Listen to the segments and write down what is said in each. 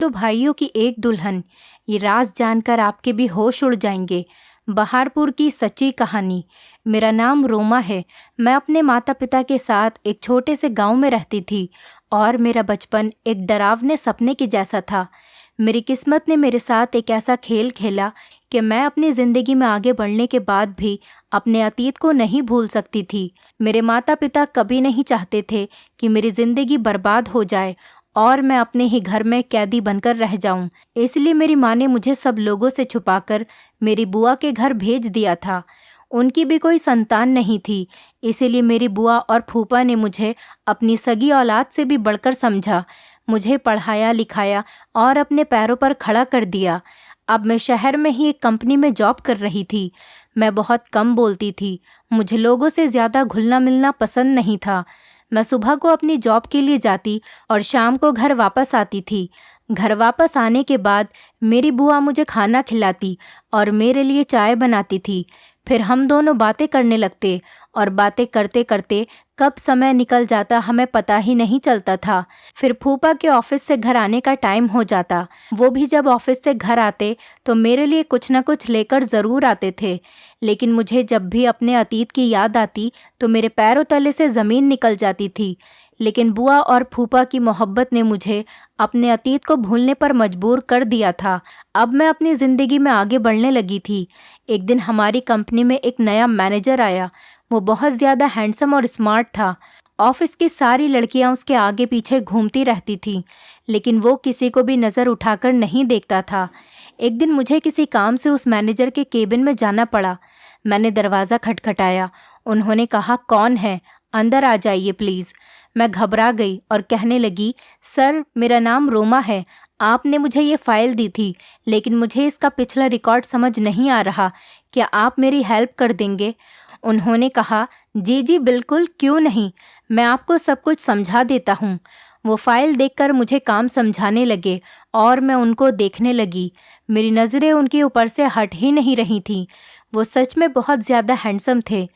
तो भाइयों की एक दुल्हन, ये राज जानकर आपके भी होश उड़ जाएंगे। बहारपुर की सच्ची कहानी। मेरा नाम रोमा है। मैं अपने माता पिता के साथ एक छोटे से गांव में रहती थी और मेरा बचपन एक डरावने सपने के जैसा था। मेरी किस्मत ने मेरे साथ एक ऐसा खेल खेला कि मैं अपनी ज़िंदगी में आगे बढ़ने के बाद भी अपने अतीत को नहीं भूल सकती थी। मेरे माता पिता कभी नहीं चाहते थे कि मेरी ज़िंदगी बर्बाद हो जाए और मैं अपने ही घर में कैदी बनकर रह जाऊं। इसलिए मेरी माँ ने मुझे सब लोगों से छुपाकर मेरी बुआ के घर भेज दिया था। उनकी भी कोई संतान नहीं थी, इसीलिए मेरी बुआ और फूफा ने मुझे अपनी सगी औलाद से भी बढ़कर समझा। मुझे पढ़ाया लिखाया और अपने पैरों पर खड़ा कर दिया। अब मैं शहर में ही एक कंपनी में जॉब कर रही थी। मैं बहुत कम बोलती थी। मुझे लोगों से ज़्यादा घुलना मिलना पसंद नहीं था। मैं सुबह को अपनी जॉब के लिए जाती और शाम को घर वापस आती थी। घर वापस आने के बाद मेरी बुआ मुझे खाना खिलाती और मेरे लिए चाय बनाती थी। फिर हम दोनों बातें करने लगते और बातें करते करते कब समय निकल जाता हमें पता ही नहीं चलता था। फिर फूफा के ऑफिस से घर आने का टाइम हो जाता। वो भी जब ऑफिस से घर आते तो मेरे लिए कुछ न कुछ लेकर ज़रूर आते थे। लेकिन मुझे जब भी अपने अतीत की याद आती तो मेरे पैरों तले से ज़मीन निकल जाती थी। लेकिन बुआ और फूफा की मोहब्बत ने मुझे अपने अतीत को भूलने पर मजबूर कर दिया था। अब मैं अपनी ज़िंदगी में आगे बढ़ने लगी थी। एक दिन हमारी कंपनी में एक नया मैनेजर आया। वो बहुत ज़्यादा हैंडसम और स्मार्ट था। ऑफिस की सारी लड़कियां उसके आगे पीछे घूमती रहती थीं, लेकिन वो किसी को भी नज़र उठाकर नहीं देखता था। एक दिन मुझे किसी काम से उस मैनेजर के केबिन में जाना पड़ा। मैंने दरवाज़ा खटखटाया। उन्होंने कहा, कौन है? अंदर आ जाइए प्लीज़। मैं घबरा गई और कहने लगी, सर मेरा नाम रोमा है। आपने मुझे ये फ़ाइल दी थी, लेकिन मुझे इसका पिछला रिकॉर्ड समझ नहीं आ रहा। क्या आप मेरी हेल्प कर देंगे? उन्होंने कहा, जी जी बिल्कुल, क्यों नहीं, मैं आपको सब कुछ समझा देता हूँ। वो फ़ाइल देखकर मुझे काम समझाने लगे और मैं उनको देखने लगी। मेरी नज़रें उनके ऊपर से हट ही नहीं रही थीं। वो सच में बहुत ज़्यादा हैंडसम थे।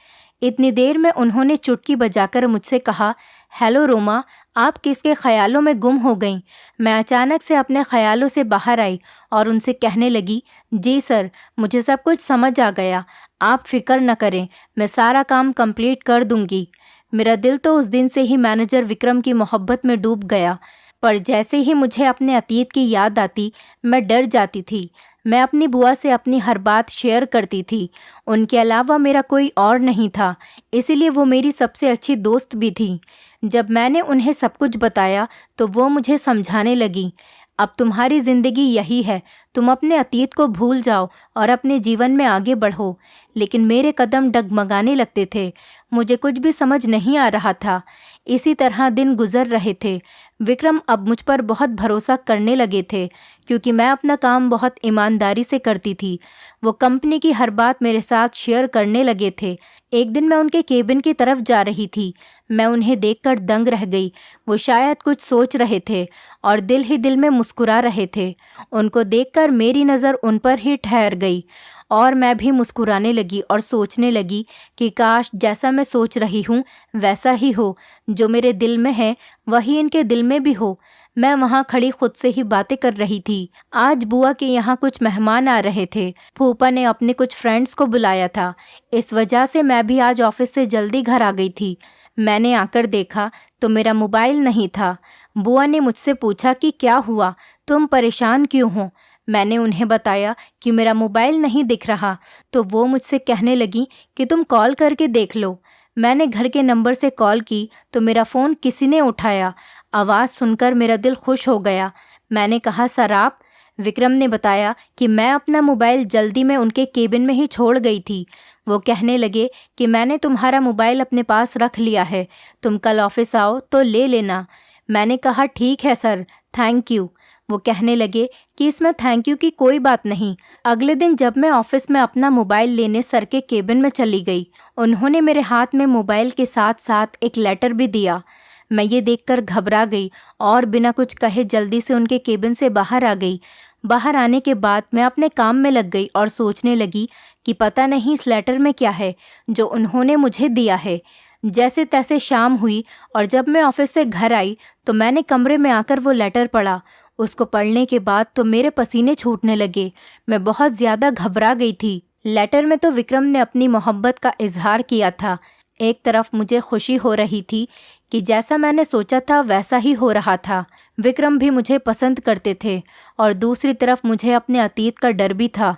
इतनी देर में उन्होंने चुटकी बजाकर मुझसे कहा, हेलो रोमा, आप किसके ख्यालों में गुम हो गईं? मैं अचानक से अपने ख्यालों से बाहर आई और उनसे कहने लगी, जी सर, मुझे सब कुछ समझ आ गया। आप फिक्र न करें, मैं सारा काम कंप्लीट कर दूंगी। मेरा दिल तो उस दिन से ही मैनेजर विक्रम की मोहब्बत में डूब गया, पर जैसे ही मुझे अपने अतीत की याद आती मैं डर जाती थी। मैं अपनी बुआ से अपनी हर बात शेयर करती थी। उनके अलावा मेरा कोई और नहीं था, इसीलिए वो मेरी सबसे अच्छी दोस्त भी थी। जब मैंने उन्हें सब कुछ बताया तो वो मुझे समझाने लगी, अब तुम्हारी ज़िंदगी यही है, तुम अपने अतीत को भूल जाओ और अपने जीवन में आगे बढ़ो। लेकिन मेरे कदम डगमगाने लगते थे। मुझे कुछ भी समझ नहीं आ रहा था। इसी तरह दिन गुजर रहे थे। विक्रम अब मुझ पर बहुत भरोसा करने लगे थे, क्योंकि मैं अपना काम बहुत ईमानदारी से करती थी। वो कंपनी की हर बात मेरे साथ शेयर करने लगे थे। एक दिन मैं उनके केबिन की तरफ जा रही थी। मैं उन्हें देखकर दंग रह गई। वो शायद कुछ सोच रहे थे और दिल ही दिल में मुस्कुरा रहे थे। उनको देखकर मेरी नज़र उन पर ही ठहर गई और मैं भी मुस्कुराने लगी और सोचने लगी कि काश जैसा मैं सोच रही हूँ वैसा ही हो, जो मेरे दिल में है वही इनके दिल में भी हो। मैं वहाँ खड़ी खुद से ही बातें कर रही थी। आज बुआ के यहाँ कुछ मेहमान आ रहे थे। फूफा ने अपने कुछ फ्रेंड्स को बुलाया था। इस वजह से मैं भी आज ऑफिस से जल्दी घर आ गई थी। मैंने आकर देखा तो मेरा मोबाइल नहीं था। बुआ ने मुझसे पूछा कि क्या हुआ, तुम परेशान क्यों हो? मैंने उन्हें बताया कि मेरा मोबाइल नहीं दिख रहा, तो वो मुझसे कहने लगी कि तुम कॉल करके देख लो। मैंने घर के नंबर से कॉल की तो मेरा फ़ोन किसी ने उठाया। आवाज़ सुनकर मेरा दिल खुश हो गया। मैंने कहा, सर आप? विक्रम ने बताया कि मैं अपना मोबाइल जल्दी में उनके केबिन में ही छोड़ गई थी। वो कहने लगे कि मैंने तुम्हारा मोबाइल अपने पास रख लिया है, तुम कल ऑफिस आओ तो ले लेना। मैंने कहा, ठीक है सर, थैंक यू। वो कहने लगे कि इसमें थैंक यू की कोई बात नहीं। अगले दिन जब मैं ऑफिस में अपना मोबाइल लेने सर के केबिन में चली गई, उन्होंने मेरे हाथ में मोबाइल के साथ साथ एक लेटर भी दिया। मैं ये देखकर घबरा गई और बिना कुछ कहे जल्दी से उनके केबिन से बाहर आ गई। बाहर आने के बाद मैं अपने काम में लग गई और सोचने लगी कि पता नहीं इस लेटर में क्या है जो उन्होंने मुझे दिया है। जैसे तैसे शाम हुई और जब मैं ऑफिस से घर आई तो मैंने कमरे में आकर वो लेटर पढ़ा। उसको पढ़ने के बाद तो मेरे पसीने छूटने लगे। मैं बहुत ज़्यादा घबरा गई थी। लेटर में तो विक्रम ने अपनी मोहब्बत का इजहार किया था। एक तरफ मुझे खुशी हो रही थी कि जैसा मैंने सोचा था वैसा ही हो रहा था, विक्रम भी मुझे पसंद करते थे, और दूसरी तरफ मुझे अपने अतीत का डर भी था।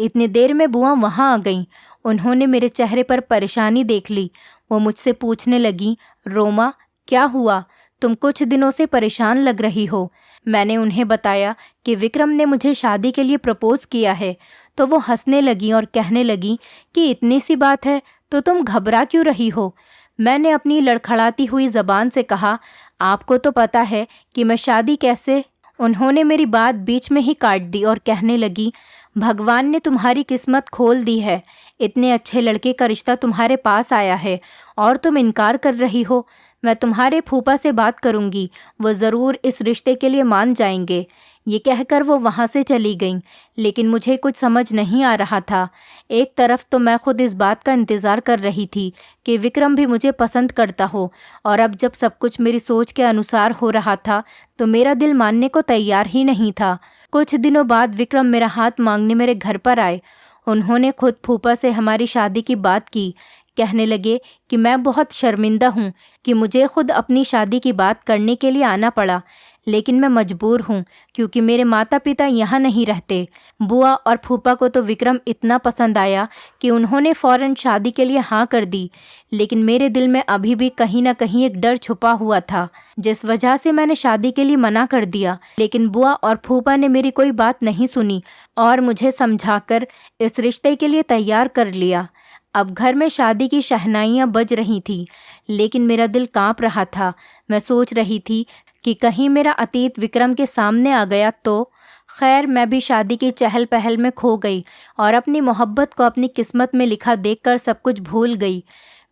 इतनी देर में बुआ वहाँ आ गईं। उन्होंने मेरे चेहरे पर परेशानी देख ली। वो मुझसे पूछने लगी, रोमा क्या हुआ, तुम कुछ दिनों से परेशान लग रही हो। मैंने उन्हें बताया कि विक्रम ने मुझे शादी के लिए प्रपोज किया है। तो वो हंसने लगी और कहने लगी कि इतनी सी बात है तो तुम घबरा क्यों रही हो। मैंने अपनी लड़खड़ाती हुई ज़बान से कहा, आपको तो पता है कि मैं शादी कैसे। उन्होंने मेरी बात बीच में ही काट दी और कहने लगी, भगवान ने तुम्हारी किस्मत खोल दी है, इतने अच्छे लड़के का रिश्ता तुम्हारे पास आया है और तुम इनकार कर रही हो। मैं तुम्हारे फूफा से बात करूंगी, वो ज़रूर इस रिश्ते के लिए मान जाएंगे। ये कहकर वो वहाँ से चली गईं। लेकिन मुझे कुछ समझ नहीं आ रहा था। एक तरफ तो मैं खुद इस बात का इंतज़ार कर रही थी कि विक्रम भी मुझे पसंद करता हो, और अब जब सब कुछ मेरी सोच के अनुसार हो रहा था तो मेरा दिल मानने को तैयार ही नहीं था। कुछ दिनों बाद विक्रम मेरा हाथ मांगने मेरे घर पर आए। उन्होंने खुद फूफा से हमारी शादी की बात की। कहने लगे कि मैं बहुत शर्मिंदा हूँ कि मुझे खुद अपनी शादी की बात करने के लिए आना पड़ा, लेकिन मैं मजबूर हूँ क्योंकि मेरे माता पिता यहाँ नहीं रहते। बुआ और फूफा को तो विक्रम इतना पसंद आया कि उन्होंने फ़ौरन शादी के लिए हाँ कर दी। लेकिन मेरे दिल में अभी भी कहीं ना कहीं एक डर छुपा हुआ था, जिस वजह से मैंने शादी के लिए मना कर दिया। लेकिन बुआ और फूफा ने मेरी कोई बात नहीं सुनी और मुझे समझाकर इस रिश्ते के लिए तैयार कर लिया। अब घर में शादी की शहनाइयाँ बज रही थीं, लेकिन मेरा दिल काँप रहा था। मैं सोच रही थी कि कहीं मेरा अतीत विक्रम के सामने आ गया तो। खैर, मैं भी शादी की चहल पहल में खो गई और अपनी मोहब्बत को अपनी किस्मत में लिखा देखकर सब कुछ भूल गई।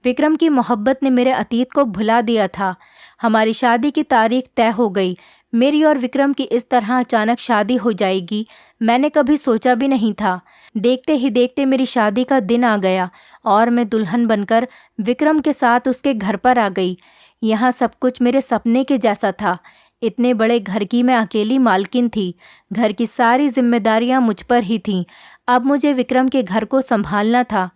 विक्रम की मोहब्बत ने मेरे अतीत को भुला दिया था। हमारी शादी की तारीख तय हो गई। मेरी और विक्रम की इस तरह अचानक शादी हो जाएगी, मैंने कभी सोचा भी नहीं था। देखते ही देखते मेरी शादी का दिन आ गया और मैं दुल्हन बनकर विक्रम के साथ उसके घर पर आ गई। यहाँ सब कुछ मेरे सपने के जैसा था। इतने बड़े घर की मैं अकेली मालकिन थी। घर की सारी जिम्मेदारियाँ मुझ पर ही थीं। अब मुझे विक्रम के घर को संभालना था।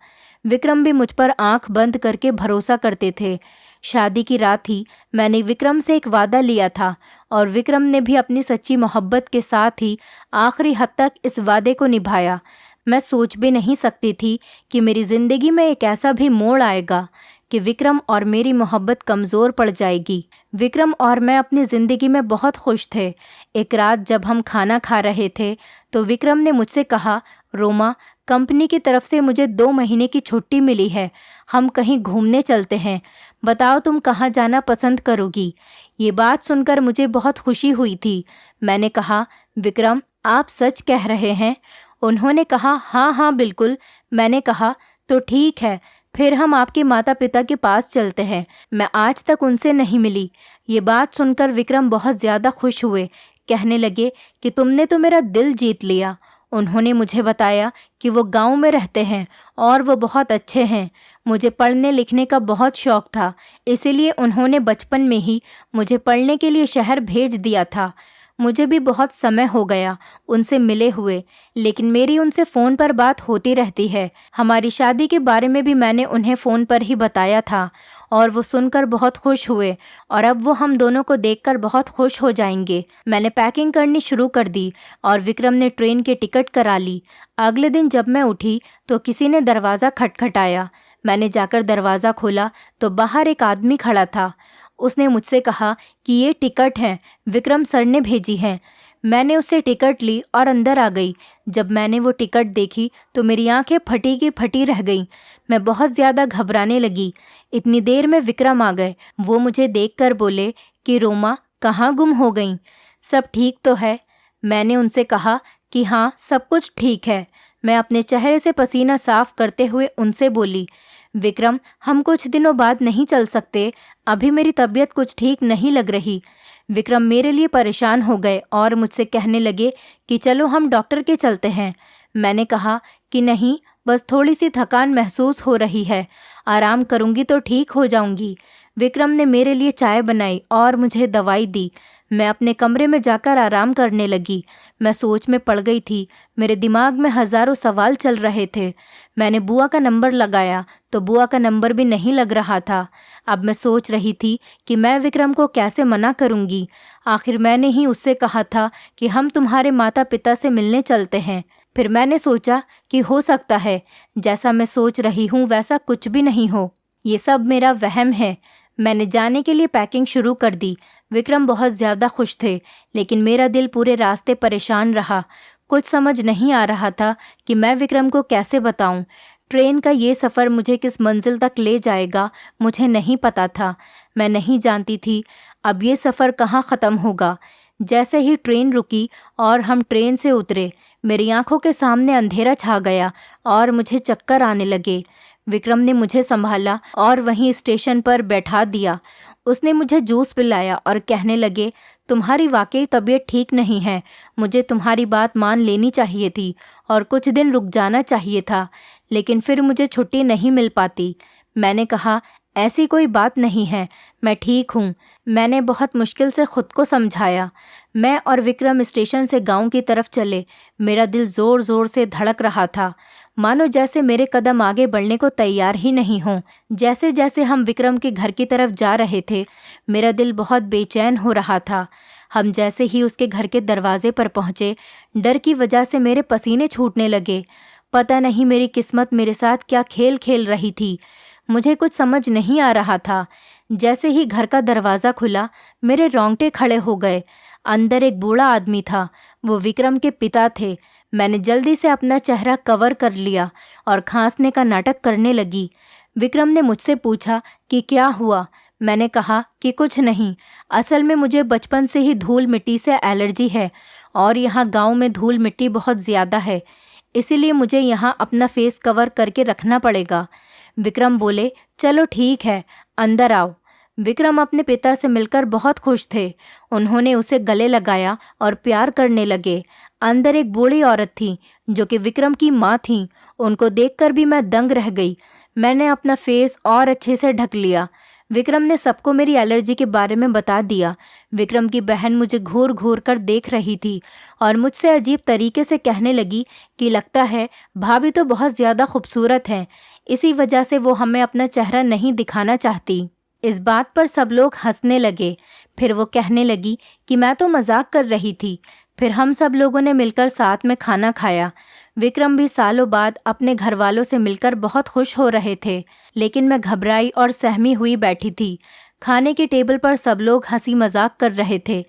विक्रम भी मुझ पर आंख बंद करके भरोसा करते थे। शादी की रात ही मैंने विक्रम से एक वादा लिया था और विक्रम ने भी अपनी सच्ची मोहब्बत के साथ ही आखिरी हद तक इस वादे को निभाया। मैं सोच भी नहीं सकती थी कि मेरी ज़िंदगी में एक ऐसा भी मोड़ आएगा कि विक्रम और मेरी मोहब्बत कमज़ोर पड़ जाएगी। विक्रम और मैं अपनी ज़िंदगी में बहुत खुश थे। एक रात जब हम खाना खा रहे थे तो विक्रम ने मुझसे कहा, रोमा, कंपनी की तरफ से मुझे 2 महीने की छुट्टी मिली है, हम कहीं घूमने चलते हैं। बताओ तुम कहाँ जाना पसंद करोगी। ये बात सुनकर मुझे बहुत खुशी हुई थी। मैंने कहा, विक्रम, आप सच कह रहे हैं। उन्होंने कहा, हाँ हाँ बिल्कुल। मैंने कहा, तो ठीक है, फिर हम आपके माता पिता के पास चलते हैं। मैं आज तक उनसे नहीं मिली। ये बात सुनकर विक्रम बहुत ज़्यादा खुश हुए। कहने लगे कि तुमने तो मेरा दिल जीत लिया। उन्होंने मुझे बताया कि वो गांव में रहते हैं और वो बहुत अच्छे हैं। मुझे पढ़ने लिखने का बहुत शौक़ था, इसीलिए उन्होंने बचपन में ही मुझे पढ़ने के लिए शहर भेज दिया था। मुझे भी बहुत समय हो गया उनसे मिले हुए, लेकिन मेरी उनसे फ़ोन पर बात होती रहती है। हमारी शादी के बारे में भी मैंने उन्हें फ़ोन पर ही बताया था और वो सुनकर बहुत खुश हुए और अब वो हम दोनों को देखकर बहुत खुश हो जाएंगे। मैंने पैकिंग करनी शुरू कर दी और विक्रम ने ट्रेन की टिकट करा ली। अगले दिन जब मैं उठी तो किसी ने दरवाज़ा खटखटाया। मैंने जाकर दरवाज़ा खोला तो बाहर एक आदमी खड़ा था। उसने मुझसे कहा कि ये टिकट है, विक्रम सर ने भेजी है। मैंने उससे टिकट ली और अंदर आ गई। जब मैंने वो टिकट देखी तो मेरी आंखें फटी की फटी रह गईं। मैं बहुत ज़्यादा घबराने लगी। इतनी देर में विक्रम आ गए। वो मुझे देखकर बोले कि रोमा, कहाँ गुम हो गईं? सब ठीक तो है? मैंने उनसे कहा कि हाँ, सब कुछ ठीक है। मैं अपने चेहरे से पसीना साफ करते हुए उनसे बोली, विक्रम, हम कुछ दिनों बाद नहीं चल सकते, अभी मेरी तबीयत कुछ ठीक नहीं लग रही। विक्रम मेरे लिए परेशान हो गए और मुझसे कहने लगे कि चलो हम डॉक्टर के चलते हैं। मैंने कहा कि नहीं, बस थोड़ी सी थकान महसूस हो रही है, आराम करूंगी तो ठीक हो जाऊंगी। विक्रम ने मेरे लिए चाय बनाई और मुझे दवाई दी। मैं अपने कमरे में जाकर आराम करने लगी। मैं सोच में पड़ गई थी। मेरे दिमाग में हज़ारों सवाल चल रहे थे। मैंने बुआ का नंबर लगाया तो बुआ का नंबर भी नहीं लग रहा था। अब मैं सोच रही थी कि मैं विक्रम को कैसे मना करूंगी। आखिर मैंने ही उससे कहा था कि हम तुम्हारे माता पिता से मिलने चलते हैं। फिर मैंने सोचा कि हो सकता है जैसा मैं सोच रही हूँ वैसा कुछ भी नहीं हो, ये सब मेरा वहम है। मैंने जाने के लिए पैकिंग शुरू कर दी। विक्रम बहुत ज़्यादा खुश थे, लेकिन मेरा दिल पूरे रास्ते परेशान रहा। कुछ समझ नहीं आ रहा था कि मैं विक्रम को कैसे बताऊं। ट्रेन का ये सफ़र मुझे किस मंजिल तक ले जाएगा मुझे नहीं पता था। मैं नहीं जानती थी अब ये सफ़र कहाँ ख़त्म होगा। जैसे ही ट्रेन रुकी और हम ट्रेन से उतरे, मेरी आंखों के सामने अंधेरा छा गया और मुझे चक्कर आने लगे। विक्रम ने मुझे संभाला और वहीं स्टेशन पर बैठा दिया। उसने मुझे जूस पिलाया और कहने लगे, तुम्हारी वाकई तबीयत ठीक नहीं है। मुझे तुम्हारी बात मान लेनी चाहिए थी और कुछ दिन रुक जाना चाहिए था, लेकिन फिर मुझे छुट्टी नहीं मिल पाती। मैंने कहा, ऐसी कोई बात नहीं है, मैं ठीक हूँ। मैंने बहुत मुश्किल से खुद को समझाया। मैं और विक्रम स्टेशन से गांव की तरफ चले। मेरा दिल ज़ोर ज़ोर से धड़क रहा था, मानो जैसे मेरे कदम आगे बढ़ने को तैयार ही नहीं हों। जैसे जैसे हम विक्रम के घर की तरफ जा रहे थे, मेरा दिल बहुत बेचैन हो रहा था। हम जैसे ही उसके घर के दरवाजे पर पहुँचे, डर की वजह से मेरे पसीने छूटने लगे। पता नहीं मेरी किस्मत मेरे साथ क्या खेल खेल रही थी। मुझे कुछ समझ नहीं आ रहा था। जैसे ही घर का दरवाज़ा खुला, मेरे रोंगटे खड़े हो गए। अंदर एक बूढ़ा आदमी था। वो विक्रम के पिता थे। मैंने जल्दी से अपना चेहरा कवर कर लिया और खांसने का नाटक करने लगी। विक्रम ने मुझसे पूछा कि क्या हुआ। मैंने कहा कि कुछ नहीं, असल में मुझे बचपन से ही धूल मिट्टी से एलर्जी है और यहाँ गांव में धूल मिट्टी बहुत ज़्यादा है, इसीलिए मुझे यहाँ अपना फेस कवर करके रखना पड़ेगा। विक्रम बोले, चलो ठीक है, अंदर आओ। विक्रम अपने पिता से मिलकर बहुत खुश थे। उन्होंने उसे गले लगाया और प्यार करने लगे। अंदर एक बूढ़ी औरत थी जो कि विक्रम की माँ थी। उनको देखकर भी मैं दंग रह गई। मैंने अपना फेस और अच्छे से ढक लिया। विक्रम ने सबको मेरी एलर्जी के बारे में बता दिया। विक्रम की बहन मुझे घूर घूर कर देख रही थी और मुझसे अजीब तरीके से कहने लगी कि लगता है भाभी तो बहुत ज़्यादा खूबसूरत हैं, इसी वजह से वो हमें अपना चेहरा नहीं दिखाना चाहती। इस बात पर सब लोग हंसने लगे। फिर वो कहने लगी कि मैं तो मजाक कर रही थी। फिर हम सब लोगों ने मिलकर साथ में खाना खाया। विक्रम भी सालों बाद अपने घर वालों से मिलकर बहुत खुश हो रहे थे, लेकिन मैं घबराई और सहमी हुई बैठी थी। खाने की टेबल पर सब लोग हंसी मजाक कर रहे थे।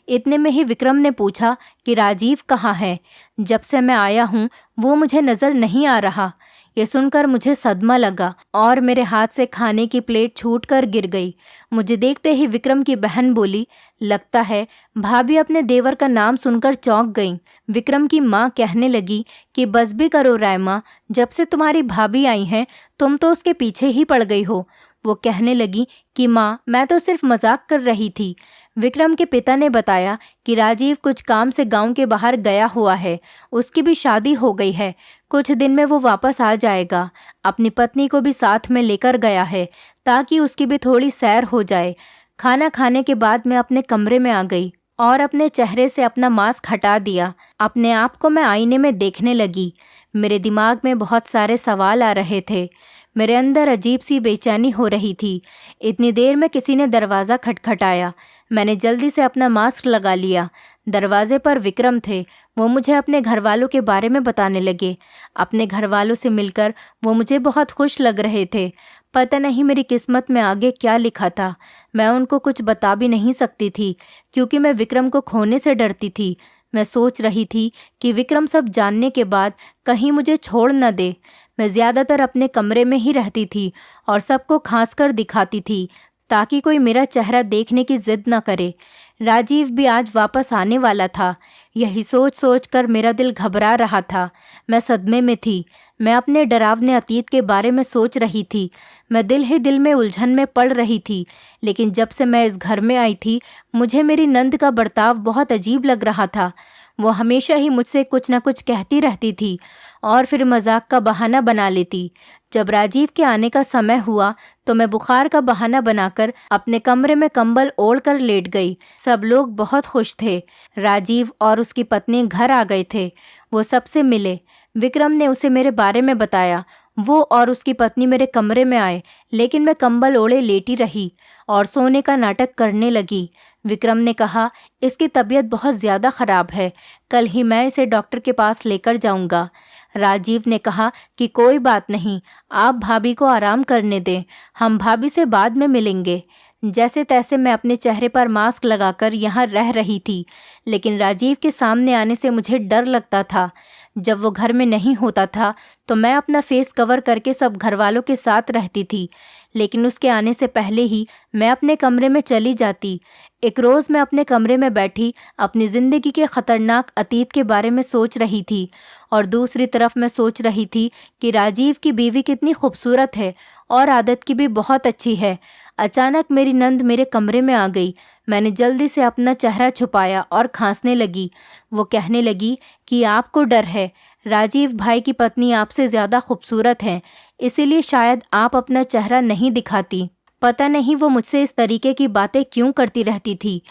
इतने में ही विक्रम ने पूछा कि राजीव कहाँ है। जब से मैं आया हूँ वो मुझे नज़र नहीं आ रहा। ये सुनकर मुझे सदमा लगा और मेरे हाथ से खाने की प्लेट छूटकर गिर गई। मुझे देखते ही विक्रम की बहन बोली, लगता है भाभी अपने देवर का नाम सुनकर चौंक गईं। विक्रम की माँ कहने लगी कि बस भी करो रायमा, जब से तुम्हारी भाभी आई हैं तुम तो उसके पीछे ही पड़ गई हो। वो कहने लगी कि माँ, मैं तो सिर्फ मजाक कर रही थी। विक्रम के पिता ने बताया कि राजीव कुछ काम से गांव के बाहर गया हुआ है, उसकी भी शादी हो गई है, कुछ दिन में वो वापस आ जाएगा। अपनी पत्नी को भी साथ में लेकर गया है ताकि उसकी भी थोड़ी सैर हो जाए। खाना खाने के बाद मैं अपने कमरे में आ गई और अपने चेहरे से अपना मास्क हटा दिया। अपने आप को मैं आईने में देखने लगी। मेरे दिमाग में बहुत सारे सवाल आ रहे थे। मेरे अंदर अजीब सी बेचैनी हो रही थी। इतनी देर में किसी ने दरवाज़ा खटखटाया। मैंने जल्दी से अपना मास्क लगा लिया। दरवाजे पर विक्रम थे। वो मुझे अपने घर वालों के बारे में बताने लगे। अपने घर वालों से मिलकर वो मुझे बहुत खुश लग रहे थे। पता नहीं मेरी किस्मत में आगे क्या लिखा था। मैं उनको कुछ बता भी नहीं सकती थी क्योंकि मैं विक्रम को खोने से डरती थी। मैं सोच रही थी कि विक्रम सब जानने के बाद कहीं मुझे छोड़ न दे। मैं ज़्यादातर अपने कमरे में ही रहती थी और सबको खांसकर दिखाती थी ताकि कोई मेरा चेहरा देखने की जिद न करे। राजीव भी आज वापस आने वाला था। यही सोच सोच कर मेरा दिल घबरा रहा था। मैं सदमे में थी। मैं अपने डरावने अतीत के बारे में सोच रही थी। मैं दिल ही दिल में उलझन में पड़ रही थी। लेकिन जब से मैं इस घर में आई थी मुझे मेरी नंद का बर्ताव बहुत अजीब लग रहा था। वो हमेशा ही मुझसे कुछ न कुछ कहती रहती थी और फिर मजाक का बहाना बना लेती। जब राजीव के आने का समय हुआ तो मैं बुखार का बहाना बनाकर अपने कमरे में कंबल ओढ़कर लेट गई। सब लोग बहुत खुश थे। राजीव और उसकी पत्नी घर आ गए थे। वो सबसे मिले। विक्रम ने उसे मेरे बारे में बताया। वो और उसकी पत्नी मेरे कमरे में आए, लेकिन मैं कंबल ओढ़े लेटी रही और सोने का नाटक करने लगी। विक्रम ने कहा, इसकी तबीयत बहुत ज़्यादा ख़राब है, कल ही मैं इसे डॉक्टर के पास लेकर जाऊंगा। राजीव ने कहा कि कोई बात नहीं, आप भाभी को आराम करने दें, हम भाभी से बाद में मिलेंगे। जैसे तैसे मैं अपने चेहरे पर मास्क लगाकर यहाँ रह रही थी, लेकिन राजीव के सामने आने से मुझे डर लगता था। जब वो घर में नहीं होता था तो मैं अपना फेस कवर करके सब घर वालों के साथ रहती थी, लेकिन उसके आने से पहले ही मैं अपने कमरे में चली जाती। एक रोज़ मैं अपने कमरे में बैठी अपनी ज़िंदगी के ख़तरनाक अतीत के बारे में सोच रही थी और दूसरी तरफ मैं सोच रही थी कि राजीव की बीवी कितनी खूबसूरत है और आदत की भी बहुत अच्छी है। अचानक मेरी नंद मेरे कमरे में आ गई। मैंने जल्दी से अपना चेहरा छुपाया और खांसने लगी। वो कहने लगी कि आपको डर है, राजीव भाई की पत्नी आपसे ज़्यादा खूबसूरत हैं, इसीलिए शायद आप अपना चेहरा नहीं दिखाती। पता नहीं वो मुझसे इस तरीके की बातें क्यों करती रहती थी।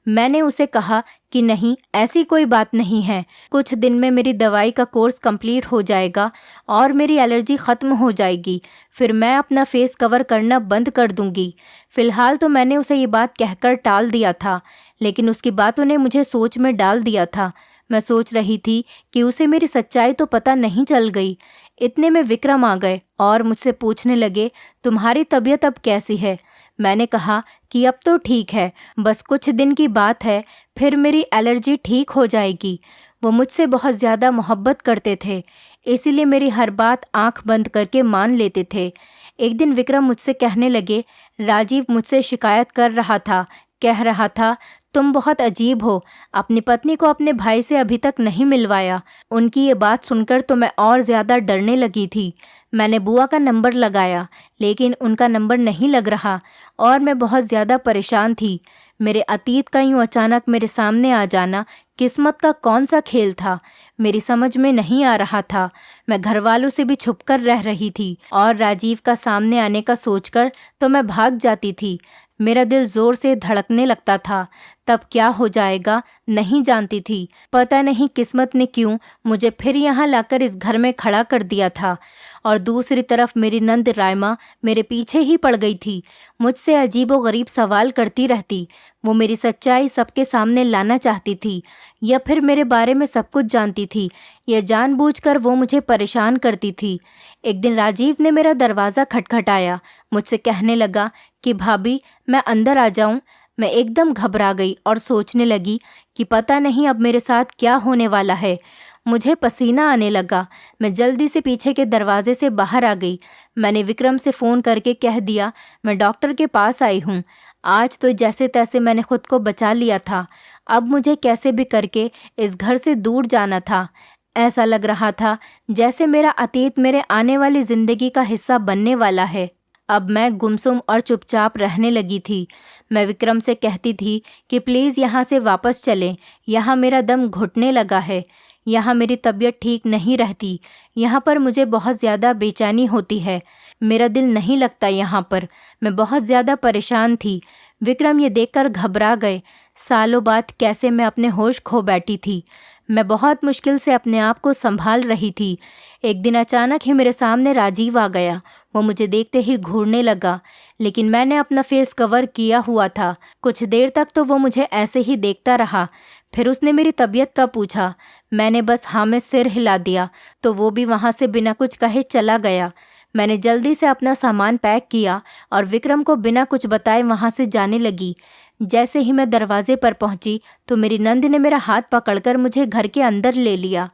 मैंने उसे कहा कि नहीं, ऐसी कोई बात नहीं है, कुछ दिन में मेरी दवाई का कोर्स कंप्लीट हो जाएगा और मेरी एलर्जी ख़त्म हो जाएगी, फिर मैं अपना फेस कवर करना बंद कर दूंगी। फ़िलहाल तो मैंने उसे ये बात कहकर टाल दिया था, लेकिन उसकी बातों ने मुझे सोच में डाल दिया था। मैं सोच रही थी कि उसे मेरी सच्चाई तो पता नहीं चल गई। इतने में विक्रम आ गए और मुझसे पूछने लगे, तुम्हारी तबीयत अब कैसी है? मैंने कहा कि अब तो ठीक है, बस कुछ दिन की बात है, फिर मेरी एलर्जी ठीक हो जाएगी। वो मुझसे बहुत ज़्यादा मोहब्बत करते थे, इसीलिए मेरी हर बात आंख बंद करके मान लेते थे। एक दिन विक्रम मुझसे कहने लगे, राजीव मुझसे शिकायत कर रहा था, कह रहा था तुम बहुत अजीब हो, अपनी पत्नी को अपने भाई से अभी तक नहीं मिलवाया। उनकी ये बात सुनकर तो मैं और ज़्यादा डरने लगी थी। मैंने बुआ का नंबर लगाया, लेकिन उनका नंबर नहीं लग रहा और मैं बहुत ज़्यादा परेशान थी। मेरे अतीत का यूँ अचानक मेरे सामने आ जाना किस्मत का कौन सा खेल था, मेरी समझ में नहीं आ रहा था। मैं घर वालों से भी छुपकर रह रही थी और राजीव का सामने आने का सोचकर तो मैं भाग जाती थी। मेरा दिल ज़ोर से धड़कने लगता था। तब क्या हो जाएगा नहीं जानती थी। पता नहीं किस्मत ने क्यों मुझे फिर यहाँ लाकर इस घर में खड़ा कर दिया था। और दूसरी तरफ मेरी नंद रायमा मेरे पीछे ही पड़ गई थी, मुझसे अजीबोगरीब सवाल करती रहती। वो मेरी सच्चाई सबके सामने लाना चाहती थी, या फिर मेरे बारे में सब कुछ जानती थी, या जानबूझकर वो मुझे परेशान करती थी। एक दिन राजीव ने मेरा दरवाज़ा खटखटाया। मुझसे कहने लगा कि भाभी, मैं अंदर आ जाऊं? मैं एकदम घबरा गई और सोचने लगी कि पता नहीं अब मेरे साथ क्या होने वाला है। मुझे पसीना आने लगा। मैं जल्दी से पीछे के दरवाजे से बाहर आ गई। मैंने विक्रम से फ़ोन करके कह दिया, मैं डॉक्टर के पास आई हूँ। आज तो जैसे तैसे मैंने खुद को बचा लिया था। अब मुझे कैसे भी करके इस घर से दूर जाना था। ऐसा लग रहा था जैसे मेरा अतीत मेरे आने वाली ज़िंदगी का हिस्सा बनने वाला है। अब मैं गुमसुम और चुपचाप रहने लगी थी। मैं विक्रम से कहती थी कि प्लीज़ यहाँ से वापस चलें, यहाँ मेरा दम घुटने लगा है, यहाँ मेरी तबीयत ठीक नहीं रहती, यहाँ पर मुझे बहुत ज़्यादा बेचैनी होती है, मेरा दिल नहीं लगता यहाँ पर। मैं बहुत ज़्यादा परेशान थी। विक्रम ये देखकर घबरा गए। सालों बाद कैसे मैं अपने होश खो बैठी थी। मैं बहुत मुश्किल से अपने आप को संभाल रही थी। एक दिन अचानक ही मेरे सामने राजीव आ गया। वो मुझे देखते ही घूरने लगा, लेकिन मैंने अपना फेस कवर किया हुआ था। कुछ देर तक तो वो मुझे ऐसे ही देखता रहा। फिर उसने मेरी तबीयत का पूछा। मैंने बस हाँ में सिर हिला दिया, तो वो भी वहाँ से बिना कुछ कहे चला गया। मैंने जल्दी से अपना सामान पैक किया और विक्रम को बिना कुछ बताए वहाँ से जाने लगी। जैसे ही मैं दरवाजे पर पहुंची तो मेरी नंद ने मेरा हाथ पकड़कर मुझे घर के अंदर ले लिया।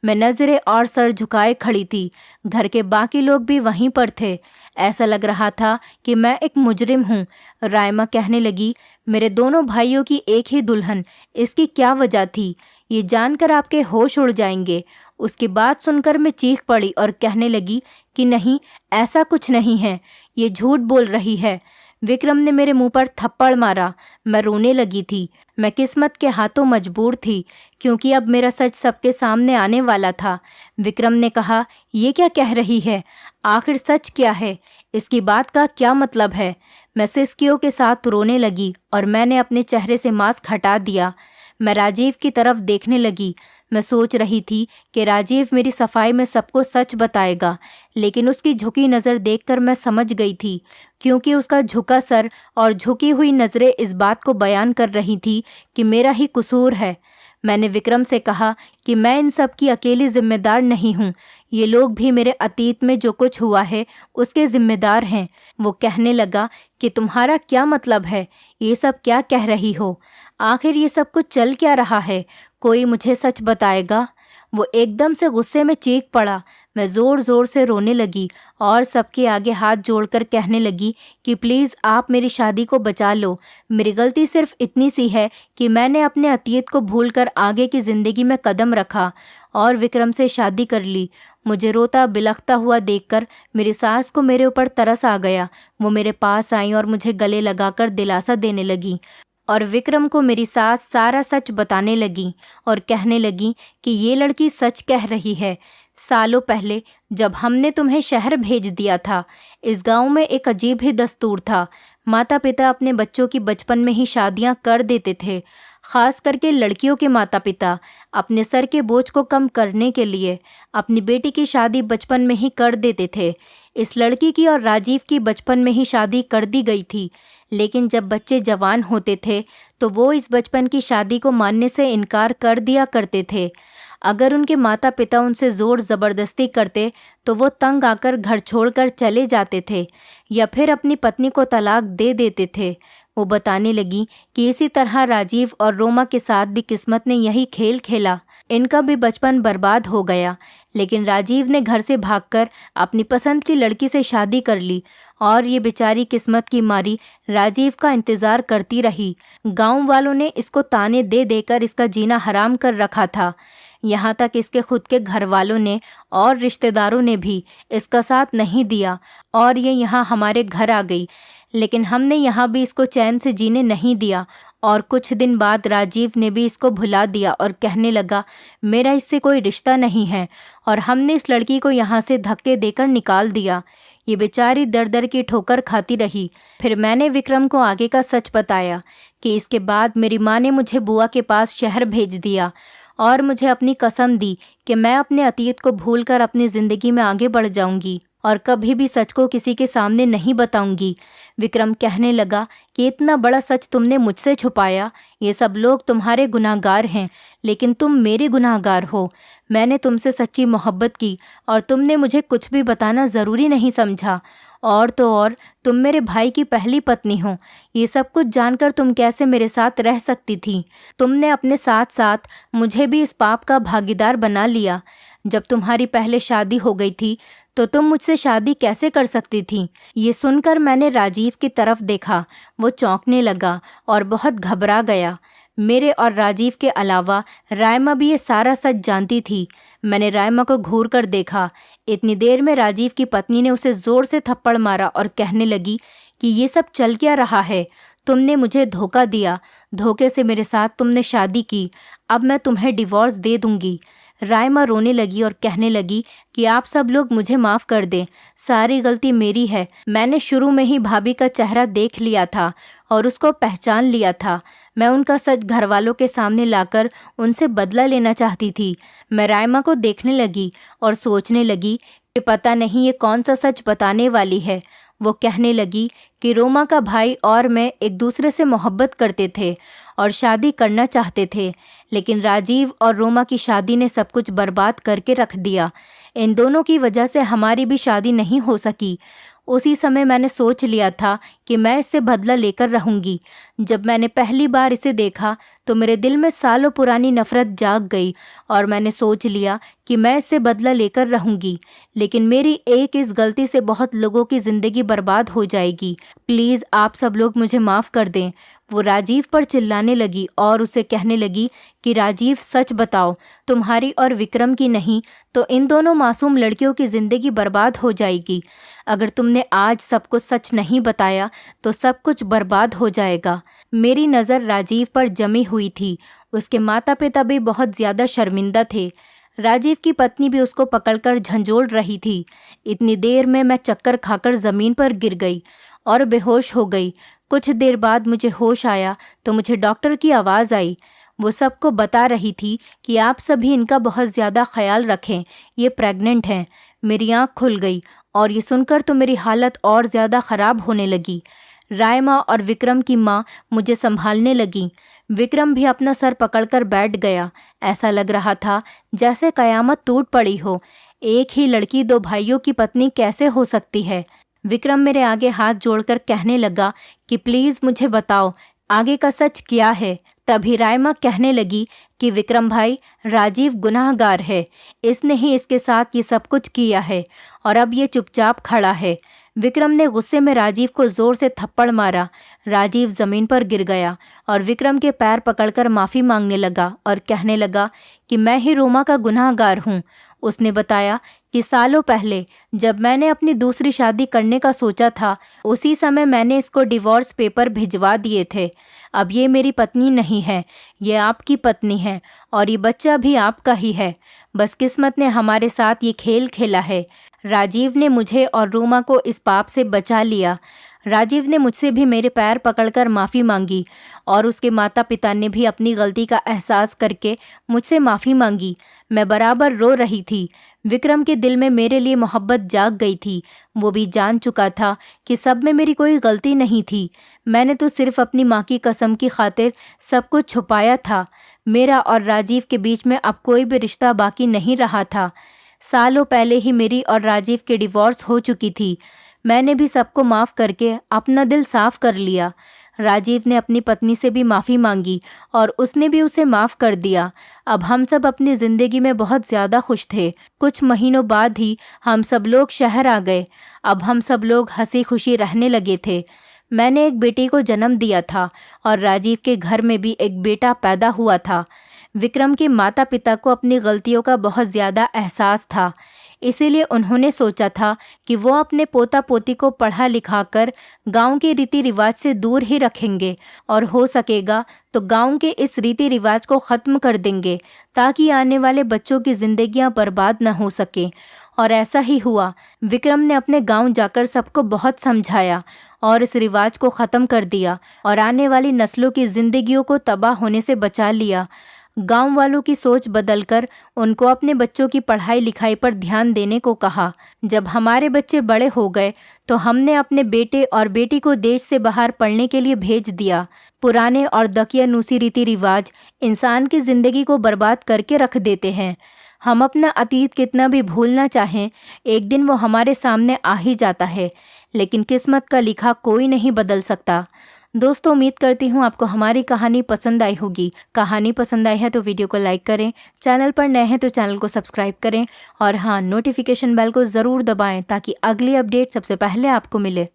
मैं नज़रें और सर झुकाए खड़ी थी। घर के बाकी लोग भी वहीं पर थे। ऐसा लग रहा था कि मैं एक मुजरिम हूँ। रायमा कहने लगी, मेरे दोनों भाइयों की एक ही दुल्हन, इसकी क्या वजह थी? ये जानकर आपके होश उड़ जाएंगे। उसकी बात सुनकर मैं चीख पड़ी और कहने लगी कि नहीं, ऐसा कुछ नहीं है, ये झूठ बोल रही है। विक्रम ने मेरे मुंह पर थप्पड़ मारा। मैं रोने लगी थी। मैं किस्मत के हाथों मजबूर थी, क्योंकि अब मेरा सच सबके सामने आने वाला था। विक्रम ने कहा, ये क्या कह रही है? आखिर सच क्या है? इसकी बात का क्या मतलब है? मैं सिसकियों के साथ रोने लगी और मैंने अपने चेहरे से मास्क हटा दिया। मैं राजीव की तरफ देखने लगी। मैं सोच रही थी कि राजीव मेरी सफाई में सबको सच बताएगा, लेकिन उसकी झुकी नज़र देखकर मैं समझ गई थी, क्योंकि उसका झुका सर और झुकी हुई नज़रें इस बात को बयान कर रही थी कि मेरा ही कसूर है। मैंने विक्रम से कहा कि मैं इन सब की अकेली जिम्मेदार नहीं हूँ। ये लोग भी मेरे अतीत में जो कुछ हुआ है उसके जिम्मेदार हैं। वो कहने लगा कि तुम्हारा क्या मतलब है? ये सब क्या कह रही हो? आखिर ये सब कुछ चल क्या रहा है? कोई मुझे सच बताएगा? वो एकदम से गुस्से में चीख पड़ा। मैं ज़ोर ज़ोर से रोने लगी और सबके आगे हाथ जोड़कर कहने लगी कि प्लीज़ आप मेरी शादी को बचा लो। मेरी गलती सिर्फ इतनी सी है कि मैंने अपने अतीत को भूलकर आगे की ज़िंदगी में कदम रखा और विक्रम से शादी कर ली। मुझे रोता बिलखता हुआ देखकर मेरी सास को मेरे ऊपर तरस आ गया। वो मेरे पास आई और मुझे गले लगाकर दिलासा देने लगी और विक्रम को मेरी सास सारा सच बताने लगी और कहने लगी कि ये लड़की सच कह रही है। सालों पहले जब हमने तुम्हें शहर भेज दिया था, इस गांव में एक अजीब ही दस्तूर था। माता पिता अपने बच्चों की बचपन में ही शादियां कर देते थे। खास करके लड़कियों के माता पिता अपने सर के बोझ को कम करने के लिए अपनी बेटी की शादी बचपन में ही कर देते थे। इस लड़की की और राजीव की बचपन में ही शादी कर दी गई थी, लेकिन जब बच्चे जवान होते थे तो वो इस बचपन की शादी को मानने से इनकार कर दिया करते थे। अगर उनके माता पिता उनसे ज़ोर ज़बरदस्ती करते तो वो तंग आकर घर छोड़कर चले जाते थे या फिर अपनी पत्नी को तलाक दे देते थे। वो बताने लगी कि इसी तरह राजीव और रोमा के साथ भी किस्मत ने यही खेल खेला। इनका भी बचपन बर्बाद हो गया, लेकिन राजीव ने घर से भागकर अपनी पसंद की लड़की से शादी कर ली और ये बेचारी किस्मत की मारी राजीव का इंतज़ार करती रही। गांव वालों ने इसको ताने दे देकर इसका जीना हराम कर रखा था। यहाँ तक इसके खुद के घर वालों ने और रिश्तेदारों ने भी इसका साथ नहीं दिया और ये यहाँ हमारे घर आ गई, लेकिन हमने यहाँ भी इसको चैन से जीने नहीं दिया। और कुछ दिन बाद राजीव ने भी इसको भुला दिया और कहने लगा, मेरा इससे कोई रिश्ता नहीं है, और हमने इस लड़की को यहाँ से धक्के देकर निकाल दिया। ये बेचारी दर दर की ठोकर खाती रही। फिर मैंने विक्रम को आगे का सच बताया कि इसके बाद मेरी माँ ने मुझे बुआ के पास शहर भेज दिया और मुझे अपनी कसम दी कि मैं अपने अतीत को भूलकर अपनी ज़िंदगी में आगे बढ़ जाऊंगी और कभी भी सच को किसी के सामने नहीं बताऊंगी। विक्रम कहने लगा कि इतना बड़ा सच तुमने मुझसे छुपाया। ये सब लोग तुम्हारे गुनाहगार हैं, लेकिन तुम मेरे गुनाहगार हो। मैंने तुमसे सच्ची मोहब्बत की और तुमने मुझे कुछ भी बताना ज़रूरी नहीं समझा। और तो और तुम मेरे भाई की पहली पत्नी हो। ये सब कुछ जानकर तुम कैसे मेरे साथ रह सकती थी? तुमने अपने साथ साथ मुझे भी इस पाप का भागीदार बना लिया। जब तुम्हारी पहले शादी हो गई थी तो तुम मुझसे शादी कैसे कर सकती थी? ये सुनकर मैंने राजीव की तरफ देखा। वो चौंकने लगा और बहुत घबरा गया। मेरे और राजीव के अलावा रायमा भी ये सारा सच जानती थी। मैंने रायमा को घूर कर देखा। इतनी देर में राजीव की पत्नी ने उसे ज़ोर से थप्पड़ मारा और कहने लगी कि ये सब चल क्या रहा है? तुमने मुझे धोखा दिया। धोखे से मेरे साथ तुमने शादी की। अब मैं तुम्हें डिवोर्स दे दूंगी। रायमा रोने लगी और कहने लगी कि आप सब लोग मुझे माफ़ कर दें। सारी गलती मेरी है। मैंने शुरू में ही भाभी का चेहरा देख लिया था और उसको पहचान लिया था। मैं उनका सच घर वालों के सामने लाकर उनसे बदला लेना चाहती थी। मैं रायमा को देखने लगी और सोचने लगी कि पता नहीं ये कौन सा सच बताने वाली है। वो कहने लगी कि रोमा का भाई और मैं एक दूसरे से मोहब्बत करते थे और शादी करना चाहते थे, लेकिन राजीव और रोमा की शादी ने सब कुछ बर्बाद करके रख दिया। इन दोनों की वजह से हमारी भी शादी नहीं हो सकी। उसी समय मैंने सोच लिया था कि मैं इससे बदला लेकर रहूंगी। जब मैंने पहली बार इसे देखा तो मेरे दिल में सालों पुरानी नफ़रत जाग गई और मैंने सोच लिया कि मैं इससे बदला लेकर रहूंगी, लेकिन मेरी एक इस गलती से बहुत लोगों की ज़िंदगी बर्बाद हो जाएगी। प्लीज़ आप सब लोग मुझे माफ़ कर दें। वो राजीव पर चिल्लाने लगी और उसे कहने लगी कि राजीव, सच बताओ, तुम्हारी और विक्रम की नहीं तो इन दोनों मासूम लड़कियों की ज़िंदगी बर्बाद हो जाएगी। अगर तुमने आज सब कुछ सच नहीं बताया तो सब कुछ बर्बाद हो जाएगा। मेरी नज़र राजीव पर जमी हुई थी। उसके माता पिता भी बहुत ज़्यादा शर्मिंदा थे। राजीव की पत्नी भी उसको पकड़कर झंझोड़ रही थी। इतनी देर में मैं चक्कर खाकर ज़मीन पर गिर गई और बेहोश हो गई। कुछ देर बाद मुझे होश आया तो मुझे डॉक्टर की आवाज़ आई। वो सबको बता रही थी कि आप सभी इनका बहुत ज़्यादा ख्याल रखें, ये प्रेग्नेंट हैं। मेरी आँख खुल गई और ये सुनकर तो मेरी हालत और ज़्यादा ख़राब होने लगी। रायमा और विक्रम की माँ मुझे संभालने लगी। विक्रम भी अपना सर पकड़कर बैठ गया। ऐसा लग रहा था जैसे कयामत टूट पड़ी हो। एक ही लड़की दो भाइयों की पत्नी कैसे हो सकती है? विक्रम मेरे आगे हाथ जोड़कर कहने लगा कि प्लीज़ मुझे बताओ, आगे का सच क्या है? तभी रायमा कहने लगी कि विक्रम भाई, राजीव गुनाहगार है। इसने ही इसके साथ ये सब कुछ किया है और अब ये चुपचाप खड़ा है। विक्रम ने गुस्से में राजीव को जोर से थप्पड़ मारा। राजीव ज़मीन पर गिर गया और विक्रम के पैर पकड़कर माफ़ी मांगने लगा और कहने लगा कि मैं ही रोमा का गुनाहगार हूँ। उसने बताया कि सालों पहले जब मैंने अपनी दूसरी शादी करने का सोचा था, उसी समय मैंने इसको डिवोर्स पेपर भिजवा दिए थे। अब ये मेरी पत्नी नहीं है, ये आपकी पत्नी है और ये बच्चा भी आपका ही है। बस किस्मत ने हमारे साथ ये खेल खेला है। राजीव ने मुझे और रोमा को इस पाप से बचा लिया। राजीव ने मुझसे भी मेरे पैर पकड़कर माफ़ी मांगी और उसके माता पिता ने भी अपनी गलती का एहसास करके मुझसे माफ़ी मांगी। मैं बराबर रो रही थी। विक्रम के दिल में मेरे लिए मोहब्बत जाग गई थी। वो भी जान चुका था कि सब में मेरी कोई गलती नहीं थी। मैंने तो सिर्फ अपनी माँ की कसम की खातिर सब कुछ छुपाया था। मेरा और राजीव के बीच में अब कोई भी रिश्ता बाकी नहीं रहा था। सालों पहले ही मेरी और राजीव की डिवोर्स हो चुकी थी। मैंने भी सबको माफ़ करके अपना दिल साफ कर लिया। राजीव ने अपनी पत्नी से भी माफ़ी मांगी और उसने भी उसे माफ़ कर दिया। अब हम सब अपनी ज़िंदगी में बहुत ज़्यादा खुश थे। कुछ महीनों बाद ही हम सब लोग शहर आ गए। अब हम सब लोग हंसी खुशी रहने लगे थे। मैंने एक बेटी को जन्म दिया था और राजीव के घर में भी एक बेटा पैदा हुआ था। विक्रम के माता पिता को अपनी गलतियों का बहुत ज़्यादा एहसास था, इसीलिए उन्होंने सोचा था कि वो अपने पोता पोती को पढ़ा लिखा कर गाँव के रीति रिवाज से दूर ही रखेंगे और हो सकेगा तो गाँव के इस रीति रिवाज को ख़त्म कर देंगे ताकि आने वाले बच्चों की ज़िंदगियां बर्बाद न हो सके। और ऐसा ही हुआ। विक्रम ने अपने गांव जाकर सबको बहुत समझाया और इस रिवाज को ख़त्म कर दिया और आने वाली नस्लों की ज़िंदगियों को तबाह होने से बचा लिया। गांव वालों की सोच बदलकर उनको अपने बच्चों की पढ़ाई लिखाई पर ध्यान देने को कहा। जब हमारे बच्चे बड़े हो गए तो हमने अपने बेटे और बेटी को देश से बाहर पढ़ने के लिए भेज दिया। पुराने और दकियानूसी रीति रिवाज इंसान की ज़िंदगी को बर्बाद करके रख देते हैं। हम अपना अतीत कितना भी भूलना चाहें, एक दिन वो हमारे सामने आ ही जाता है, लेकिन किस्मत का लिखा कोई नहीं बदल सकता। दोस्तों, उम्मीद करती हूँ आपको हमारी कहानी पसंद आई होगी। कहानी पसंद आई है तो वीडियो को लाइक करें, चैनल पर नए हैं तो चैनल को सब्सक्राइब करें और हाँ, नोटिफिकेशन बेल को ज़रूर दबाएं ताकि अगली अपडेट सबसे पहले आपको मिले।